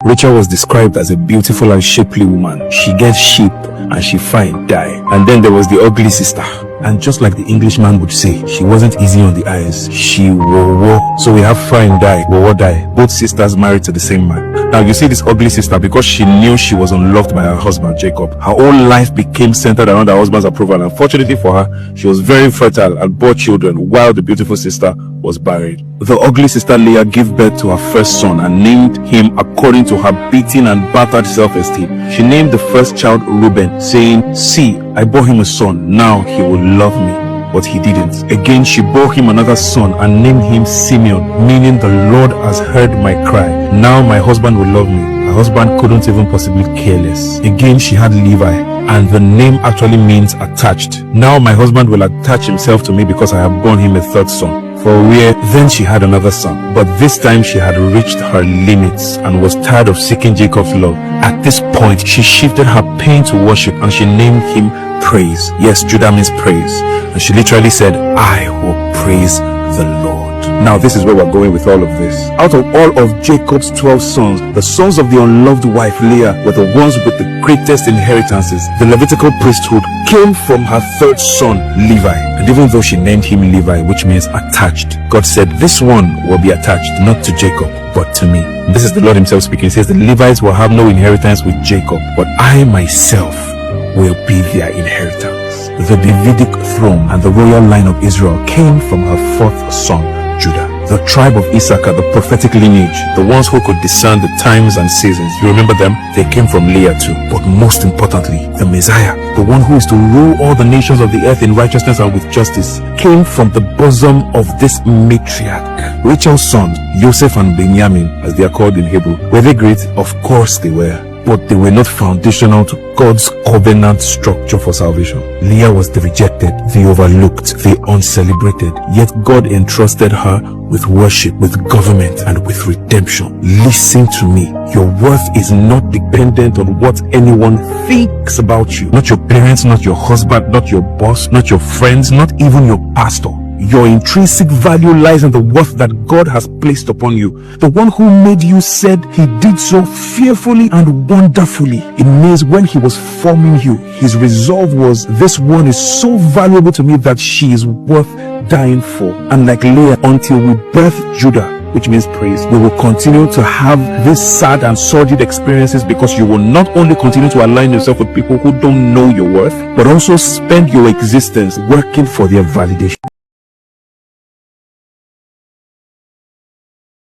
Rachel was described as a beautiful and shapely woman. She gets sheep and she find die. And then there was the ugly sister. And just like the Englishman would say, she wasn't easy on the eyes. She wo. So we have fine die, wo die. Both sisters married to the same man. Now you see this ugly sister, because she knew she was unloved by her husband Jacob, her whole life became centered around her husband's approval. And fortunately for her, she was very fertile and bore children, while the beautiful sister was buried. The ugly sister Leah gave birth to her first son and named him according to her beaten and battered self-esteem. She named the first child Reuben, saying, "See, I bore him a son, now he will love me." But he didn't. Again, she bore him another son and named him Simeon, meaning the Lord has heard my cry. Now my husband will love me. Her husband couldn't even possibly care less. Again, she had Levi, and the name actually means attached. Now my husband will attach himself to me because I have borne him a third son. For where then she had another son, but this time she had reached her limits and was tired of seeking Jacob's love. At this point, she shifted her pain to worship and she named him Praise. Yes, Judah means praise. And she literally said, "I will praise the Lord." Now this is where we're going with all of this. Out of all of Jacob's 12 sons, the sons of the unloved wife Leah were the ones with the greatest inheritances. The Levitical priesthood came from her third son Levi. And even though she named him Levi, which means attached, God said, "This one will be attached not to Jacob but to me." This is the Lord himself speaking. He says, "The Levites will have no inheritance with Jacob, but I myself will be their inheritance." The Davidic throne and the royal line of Israel came from her fourth son Judah. The tribe of Issachar, the prophetic lineage, the ones who could discern the times and seasons, you remember them? They came from Leah too. But most importantly, the Messiah, the one who is to rule all the nations of the earth in righteousness and with justice, came from the bosom of this matriarch. Rachel's sons, Joseph and Benjamin, as they are called in Hebrew, were they great? Of course they were. But they were not foundational to God's covenant structure for salvation. Leah was the rejected, the overlooked, the uncelebrated. Yet God entrusted her with worship, with government, and with redemption. Listen to me. Your worth is not dependent on what anyone thinks about you. Not your parents, not your husband, not your boss, not your friends, not even your pastor. Your intrinsic value lies in the worth that God has placed upon you. The one who made you said he did so fearfully and wonderfully. It means when he was forming you, his resolve was, this one is so valuable to me that she is worth dying for. And like Leah, until we birth Judah, which means praise, we will continue to have these sad and sordid experiences, because you will not only continue to align yourself with people who don't know your worth, but also spend your existence working for their validation.